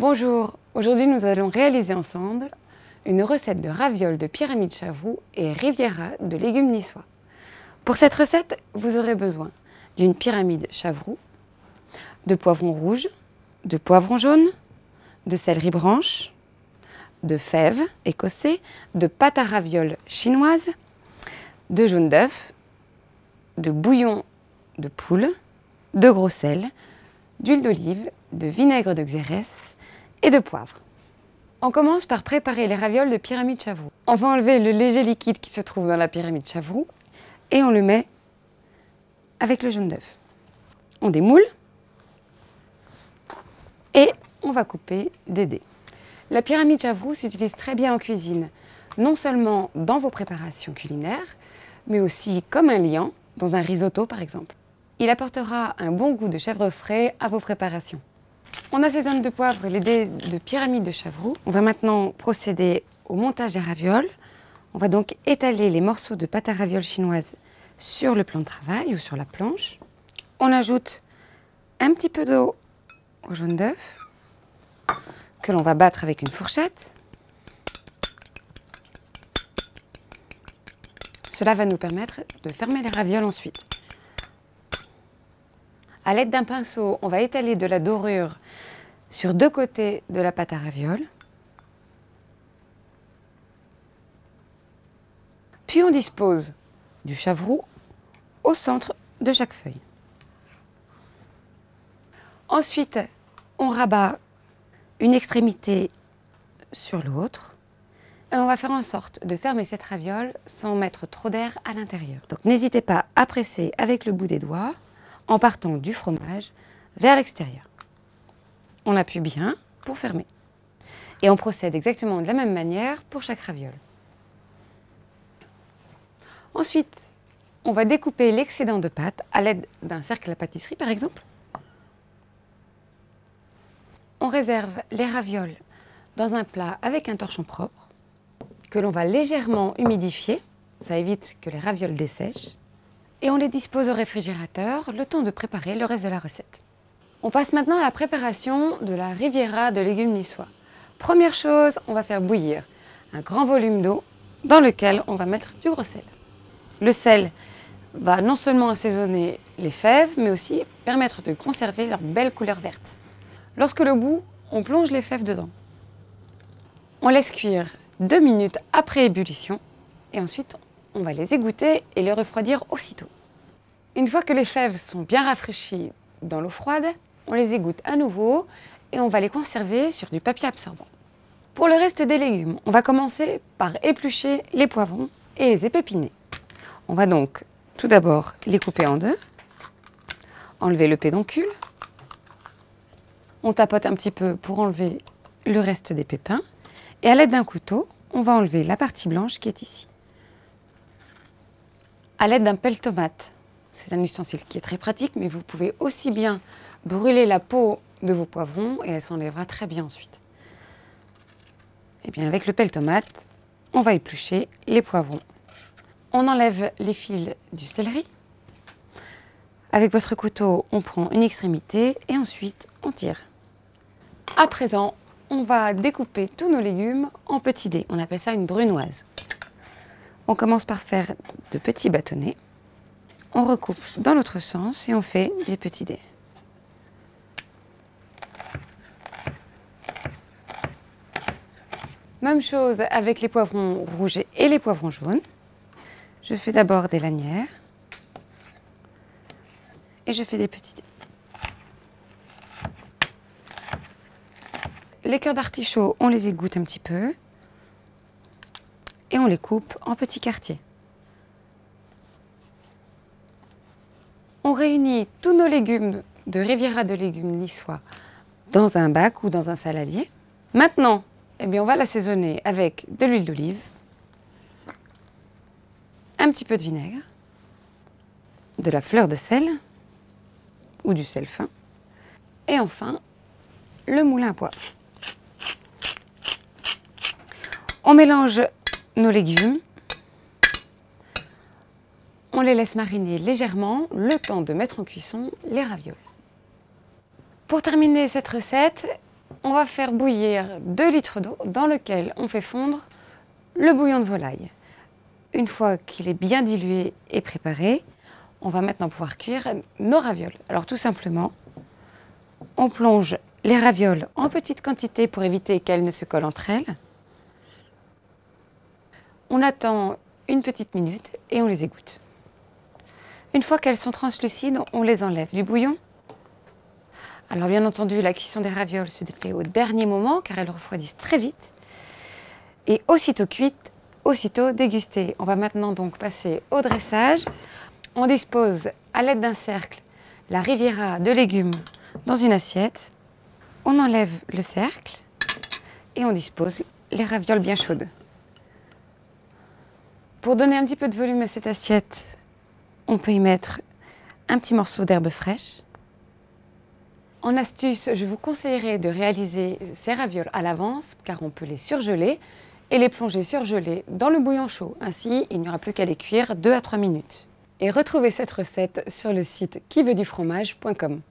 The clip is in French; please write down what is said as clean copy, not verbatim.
Bonjour, aujourd'hui nous allons réaliser ensemble une recette de ravioles de pyramide chavroux et riviera de légumes niçois. Pour cette recette, vous aurez besoin d'une pyramide chavroux, de poivrons rouges, de poivrons jaunes, de céleri branche, de fèves écossais, de pâte à ravioles chinoise, de jaune d'œuf, de bouillon de poule, de gros sel, d'huile d'olive, de vinaigre de xérès et de poivre. On commence par préparer les ravioles de pyramide chavroux. On va enlever le léger liquide qui se trouve dans la pyramide chavroux et on le met avec le jaune d'œuf. On démoule et on va couper des dés. La pyramide chavroux s'utilise très bien en cuisine, non seulement dans vos préparations culinaires, mais aussi comme un liant dans un risotto par exemple. Il apportera un bon goût de chèvre frais à vos préparations. On assaisonne de poivre les dés de pyramide de chavroux. On va maintenant procéder au montage des ravioles. On va donc étaler les morceaux de pâte à ravioles chinoise sur le plan de travail ou sur la planche. On ajoute un petit peu d'eau au jaune d'œuf que l'on va battre avec une fourchette. Cela va nous permettre de fermer les ravioles ensuite. À l'aide d'un pinceau, on va étaler de la dorure sur deux côtés de la pâte à ravioles. Puis on dispose du chavroux au centre de chaque feuille. Ensuite, on rabat une extrémité sur l'autre et on va faire en sorte de fermer cette raviole sans mettre trop d'air à l'intérieur. Donc n'hésitez pas à presser avec le bout des doigts en partant du fromage vers l'extérieur. On appuie bien pour fermer. Et on procède exactement de la même manière pour chaque raviole. Ensuite, on va découper l'excédent de pâte à l'aide d'un cercle à pâtisserie par exemple. On réserve les ravioles dans un plat avec un torchon propre que l'on va légèrement humidifier. Ça évite que les ravioles dessèchent. Et on les dispose au réfrigérateur, le temps de préparer le reste de la recette. On passe maintenant à la préparation de la riviera de légumes niçois. Première chose, on va faire bouillir un grand volume d'eau dans lequel on va mettre du gros sel. Le sel va non seulement assaisonner les fèves, mais aussi permettre de conserver leur belle couleur verte. Lorsque le bout, on plonge les fèves dedans. On laisse cuire 2 minutes après ébullition et ensuite on va les égoutter et les refroidir aussitôt. Une fois que les fèves sont bien rafraîchies dans l'eau froide, on les égoutte à nouveau et on va les conserver sur du papier absorbant. Pour le reste des légumes, on va commencer par éplucher les poivrons et les épépiner. On va donc tout d'abord les couper en deux, enlever le pédoncule. On tapote un petit peu pour enlever le reste des pépins et à l'aide d'un couteau, on va enlever la partie blanche qui est ici. À l'aide d'un pelle-tomate, c'est un ustensile qui est très pratique, mais vous pouvez aussi bien brûler la peau de vos poivrons et elle s'enlèvera très bien ensuite. Et bien avec le pelle-tomate, on va éplucher les poivrons. On enlève les fils du céleri. Avec votre couteau, on prend une extrémité et ensuite on tire. À présent, on va découper tous nos légumes en petits dés. On appelle ça une brunoise. On commence par faire de petits bâtonnets. On recoupe dans l'autre sens et on fait des petits dés. Même chose avec les poivrons rouges et les poivrons jaunes. Je fais d'abord des lanières et je fais des petits dés. Les cœurs d'artichaut, on les égoutte un petit peu et on les coupe en petits quartiers. On réunit tous nos légumes de riviera de légumes niçois dans un bac ou dans un saladier. Maintenant, on va l'assaisonner avec de l'huile d'olive, un petit peu de vinaigre, de la fleur de sel ou du sel fin et enfin le moulin à poivre. On mélange nos légumes. On les laisse mariner légèrement le temps de mettre en cuisson les ravioles. Pour terminer cette recette, on va faire bouillir 2 litres d'eau dans lequel on fait fondre le bouillon de volaille. Une fois qu'il est bien dilué et préparé, on va maintenant pouvoir cuire nos ravioles. Alors tout simplement, on plonge les ravioles en petite quantité pour éviter qu'elles ne se collent entre elles. On attend une petite minute et on les égoutte. Une fois qu'elles sont translucides, on les enlève du bouillon. Alors bien entendu, la cuisson des ravioles se fait au dernier moment car elles refroidissent très vite. Et aussitôt cuites, aussitôt dégustées. On va maintenant donc passer au dressage. On dispose à l'aide d'un cercle la riviera de légumes dans une assiette. On enlève le cercle et on dispose les ravioles bien chaudes. Pour donner un petit peu de volume à cette assiette, on peut y mettre un petit morceau d'herbe fraîche. En astuce, je vous conseillerais de réaliser ces ravioles à l'avance car on peut les surgeler et les plonger surgelés dans le bouillon chaud. Ainsi, il n'y aura plus qu'à les cuire 2 à 3 minutes. Et retrouvez cette recette sur le site quiveutdufromage.com.